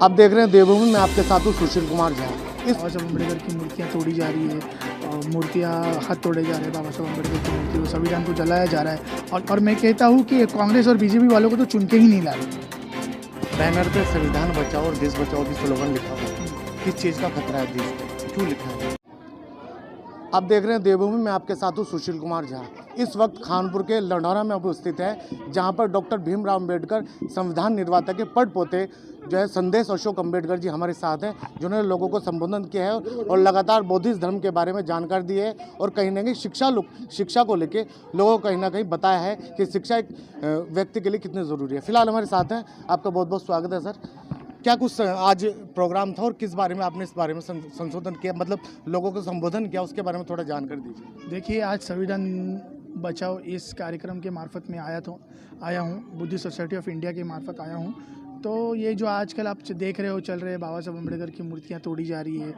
आप देख रहे हैं देवभूमि में आपके साथ हूँ सुशील कुमार झा। बाबा साहब अम्बेडकर की मूर्तियाँ तोड़ी जा रही है, मूर्तियाँ हाथ तोड़े जा रहे हैं बाबा साहब अम्बेडकर की मूर्ति को, संविधान को जलाया जा रहा है। और मैं कहता हूँ कि कांग्रेस और बीजेपी वालों को तो चुन के ही नहीं ला रहे। बैनर पे संविधान बचाओ और देश बचाओ भी स्लोगन लिखा हुआ है। किस चीज़ का खतरा है देश को, क्यों लिखा है? आप देख रहे हैं देवभूमि में आपके साथ हूँ सुशील कुमार झा। इस वक्त खानपुर के लंढौरा में उपस्थित है, जहां पर डॉक्टर भीमराव अम्बेडकर संविधान निर्माता के पट पोते जो है संदेश अशोक अम्बेडकर जी हमारे साथ हैं, जिन्होंने लोगों को संबोधन किया है और लगातार बौद्धिस्ट धर्म के बारे में जानकारी दी है और कहीं ना कहीं शिक्षा को लेके लोगों को कहीं ना कहीं बताया है कि शिक्षा एक व्यक्ति के लिए कितनी ज़रूरी है। फिलहाल हमारे साथ हैं, आपका बहुत बहुत स्वागत है सर। क्या कुछ आज प्रोग्राम था और किस बारे में आपने इस बारे में संशोधन किया, मतलब लोगों को संबोधन किया, उसके बारे में थोड़ा जानकारी दीजिए। देखिए, आज संविधान बचाओ इस कार्यक्रम के मार्फत में आया हूँ, बुद्धिस्ट सोसाइटी ऑफ इंडिया के मार्फत आया हूँ। तो ये जो आजकल आप देख रहे हो चल रहे हैं, बाबा साहब अम्बेडकर की मूर्तियाँ तोड़ी जा रही है,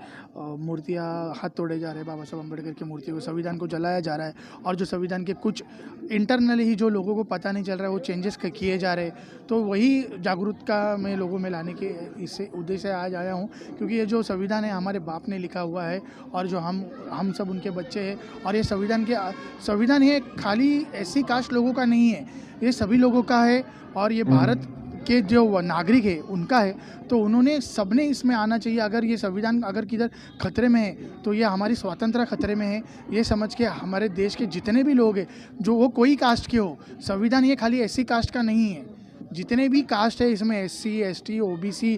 मूर्तियाँ हाथ तोड़े जा रहे हैं बाबा साहब अम्बेडकर की मूर्ति को, संविधान को जलाया जा रहा है। और जो संविधान के कुछ इंटरनली ही जो लोगों को पता नहीं चल रहा है वो चेंजेस किए जा रहे हैं, तो वही जागरूकता में लोगों में लाने के इससे उद्देश्य से आज आया हूँ। क्योंकि ये जो संविधान है हमारे बाप ने लिखा हुआ है और जो हम सब उनके बच्चे हैं। और ये संविधान ये खाली एससी कास्ट लोगों का नहीं है, ये सभी लोगों का है। और ये भारत के जो नागरिक है उनका है, तो उन्होंने सबने इसमें आना चाहिए। अगर ये संविधान अगर किधर खतरे में है तो ये हमारी स्वतंत्रता खतरे में है, ये समझ के हमारे देश के जितने भी लोग हैं, जो वो कोई कास्ट के हो, संविधान ये खाली एससी कास्ट का नहीं है। जितने भी कास्ट है इसमें एससी, एसटी, ओबीसी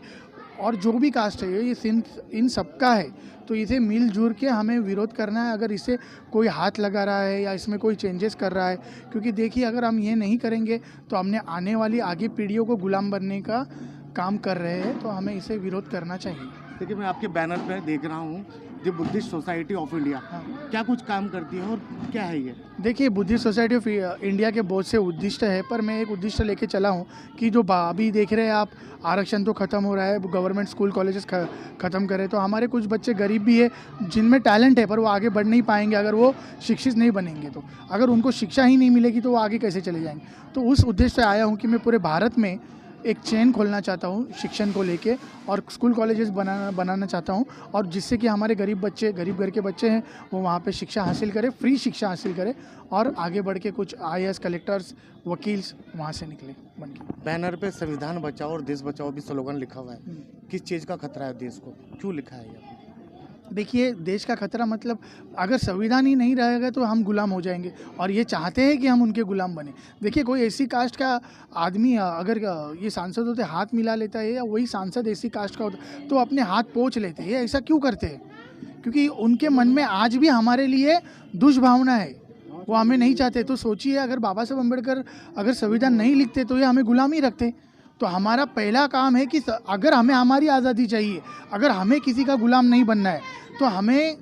और जो भी कास्ट है ये इन सबका है। तो इसे मिलजुल के हमें विरोध करना है अगर इसे कोई हाथ लगा रहा है या इसमें कोई चेंजेस कर रहा है। क्योंकि देखिए, अगर हम ये नहीं करेंगे तो हमने आने वाली आगे पीढ़ियों को गुलाम बनने का काम कर रहे हैं, तो हमें इसे विरोध करना चाहिए। देखिए, मैं आपके बैनर पे देख रहा हूँ दी बुद्धिस्ट सोसाइटी ऑफ इंडिया, क्या कुछ काम करती है और क्या है ये? देखिए, बुद्धिस्ट सोसाइटी ऑफ इंडिया के बहुत से उद्दिष्ट है, पर मैं एक उद्दिष्ट लेके चला हूँ कि जो अभी देख रहे हैं आप, आरक्षण तो ख़त्म हो रहा है, गवर्नमेंट स्कूल कॉलेजेस ख़त्म करें, तो हमारे कुछ बच्चे गरीब भी है जिनमें टैलेंट है, पर वो आगे बढ़ नहीं पाएंगे अगर वो शिक्षित नहीं बनेंगे। तो अगर उनको शिक्षा ही नहीं मिलेगी तो वो आगे कैसे चले जाएंगे। तो उस उद्देश्य से आया हूँ कि मैं पूरे भारत में एक चेन खोलना चाहता हूँ शिक्षण को लेके, और स्कूल कॉलेजेस बनाना चाहता हूँ, और जिससे कि हमारे गरीब घर के बच्चे हैं वो वहाँ पे शिक्षा हासिल करें, फ्री शिक्षा हासिल करें और आगे बढ़ के कुछ IAS, कलेक्टर्स, वकील्स वहाँ से निकले बन के। बैनर पे संविधान बचाओ और देश बचाओ भी स्लोगन लिखा हुआ है, किस चीज़ का खतरा है देश को, क्यों लिखा है ये? देखिए, देश का खतरा मतलब अगर संविधान ही नहीं रहेगा तो हम गुलाम हो जाएंगे, और ये चाहते हैं कि हम उनके गुलाम बने। देखिए, कोई एसी कास्ट का आदमी अगर ये सांसद होते हाथ मिला लेता है, या वही सांसद एसी कास्ट का होता तो अपने हाथ पोंछ लेते हैं। ऐसा क्यों करते हैं? क्योंकि उनके मन में आज भी हमारे लिए दुष्भावना है, वो हमें नहीं चाहते। तो सोचिए, अगर बाबा साहब अम्बेडकर अगर संविधान नहीं लिखते तो ये हमें गुलाम ही रखते। तो हमारा पहला काम है कि अगर हमें हमारी आज़ादी चाहिए, अगर हमें किसी का गुलाम नहीं बनना है, तो हमें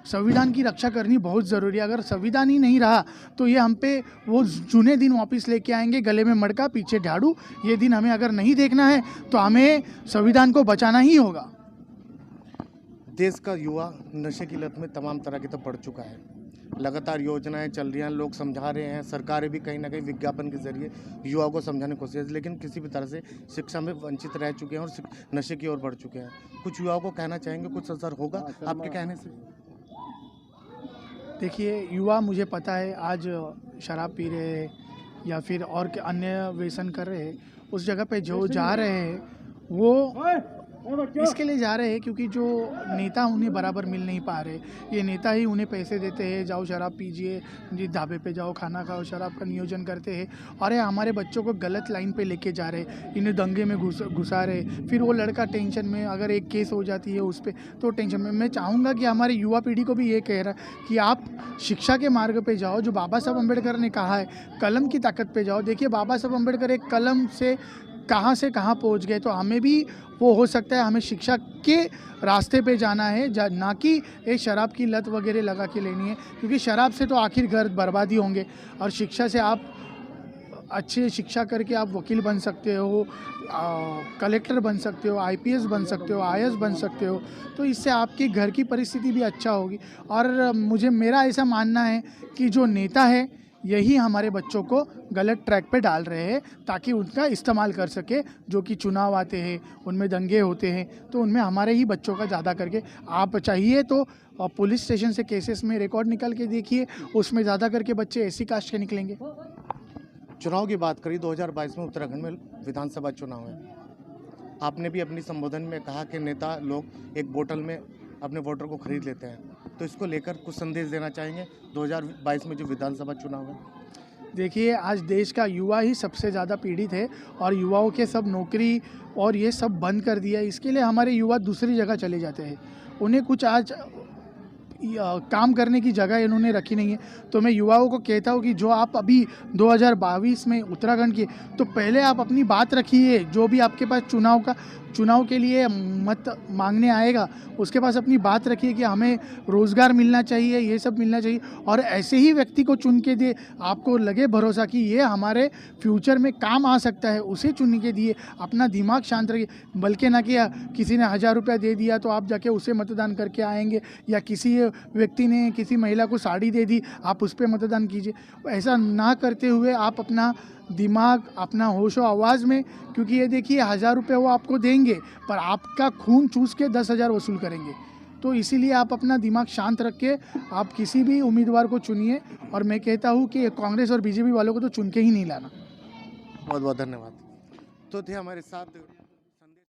संविधान की रक्षा करनी बहुत ज़रूरी है। अगर संविधान ही नहीं रहा तो ये हम पे वो जूने दिन वापस लेके आएंगे, गले में मटका पीछे झाड़ू। ये दिन हमें अगर नहीं देखना है तो हमें संविधान को बचाना ही होगा। देश का युवा नशे की लत में तमाम तरह की तो पड़ चुका है, लगातार योजनाएं चल रही हैं, लोग समझा रहे हैं, सरकारें भी कहीं ना कहीं विज्ञापन के जरिए युवाओं को समझाने की कोशिश, लेकिन किसी भी तरह से शिक्षा में वंचित रह चुके हैं और नशे की ओर बढ़ चुके हैं। कुछ युवाओं को कहना चाहेंगे, कुछ असर होगा आपके कहने से? देखिए, युवा, मुझे पता है आज शराब पी रहे हैं या फिर और अन्य व्यसन कर रहे हैं, उस जगह पे जो जा रहे हैं वो इसके लिए जा रहे हैं क्योंकि जो नेता उन्हें बराबर मिल नहीं पा रहे। ये नेता ही उन्हें पैसे देते हैं, जाओ शराब पीजिए, जी ढाबे पे जाओ खाना खाओ, शराब का नियोजन करते हैं और ये हमारे बच्चों को गलत लाइन पे लेके जा रहे, इन्हें दंगे में घुसा रहे। फिर वो लड़का टेंशन में, अगर एक केस हो जाती है उस पर तो टेंशन में। मैं चाहूँगा कि हमारी युवा पीढ़ी को भी ये कह रहा है कि आप शिक्षा के मार्ग पे जाओ, जो बाबा साहब अम्बेडकर ने कहा है, कलम की ताकत पे जाओ। देखिए, बाबा साहब अम्बेडकर एक कलम से कहाँ पहुँच गए, तो हमें भी वो हो सकता है। हमें शिक्षा के रास्ते पे जाना है, ना कि एक शराब की लत वगैरह लगा के लेनी है, क्योंकि शराब से तो आखिर घर बर्बादी होंगे। और शिक्षा से आप अच्छी शिक्षा करके आप वकील बन सकते हो, कलेक्टर बन सकते हो, IPS बन सकते हो, IAS बन सकते हो। तो इससे आपकी घर की परिस्थिति भी अच्छा होगी। और मेरा ऐसा मानना है कि जो नेता है यही हमारे बच्चों को गलत ट्रैक पे डाल रहे हैं ताकि उनका इस्तेमाल कर सके। जो कि चुनाव आते हैं उनमें दंगे होते हैं तो उनमें हमारे ही बच्चों का ज़्यादा करके, आप चाहिए तो पुलिस स्टेशन से केसेस में रिकॉर्ड निकाल के देखिए, उसमें ज़्यादा करके बच्चे ऐसी कास्ट के निकलेंगे। चुनाव की बात करी, 2022 में उत्तराखंड में विधानसभा चुनाव है। आपने भी अपनी संबोधन में कहा कि नेता लोग एक बोतल में अपने वोटर को खरीद लेते हैं, तो इसको लेकर कुछ संदेश देना चाहेंगे 2022 में जो विधानसभा चुनाव है? देखिए, आज देश का युवा ही सबसे ज़्यादा पीड़ित है और युवाओं के सब नौकरी और ये सब बंद कर दिया है। इसके लिए हमारे युवा दूसरी जगह चले जाते हैं, उन्हें कुछ आज काम करने की जगह इन्होंने रखी नहीं है। तो मैं युवाओं को कहता हूँ कि जो आप अभी 2022 में उत्तराखंड के, तो पहले आप अपनी बात रखिए। जो भी आपके पास चुनाव के लिए मत मांगने आएगा, उसके पास अपनी बात रखिए कि हमें रोज़गार मिलना चाहिए, ये सब मिलना चाहिए, और ऐसे ही व्यक्ति को चुन के दे, आपको लगे भरोसा कि ये हमारे फ्यूचर में काम आ सकता है, उसे चुन के दिए। अपना दिमाग शांत रखिए, बल्कि ना कि किसी ने 1000 रुपया दे दिया तो आप जाके उसे मतदान करके आएंगे, या किसी व्यक्ति ने किसी महिला को साड़ी दे दी आप उस पर मतदान कीजिए। ऐसा ना करते हुए आप अपना दिमाग, अपना होशो आवाज़ में, क्योंकि ये देखिए 1000 रुपये वो आपको देंगे पर आपका खून चूस के 10,000 वसूल करेंगे। तो इसीलिए आप अपना दिमाग शांत रख के आप किसी भी उम्मीदवार को चुनिए, और मैं कहता हूँ कि कांग्रेस और बीजेपी वालों को तो चुन के ही नहीं लाना। बहुत बहुत धन्यवाद। तो थे हमारे साथ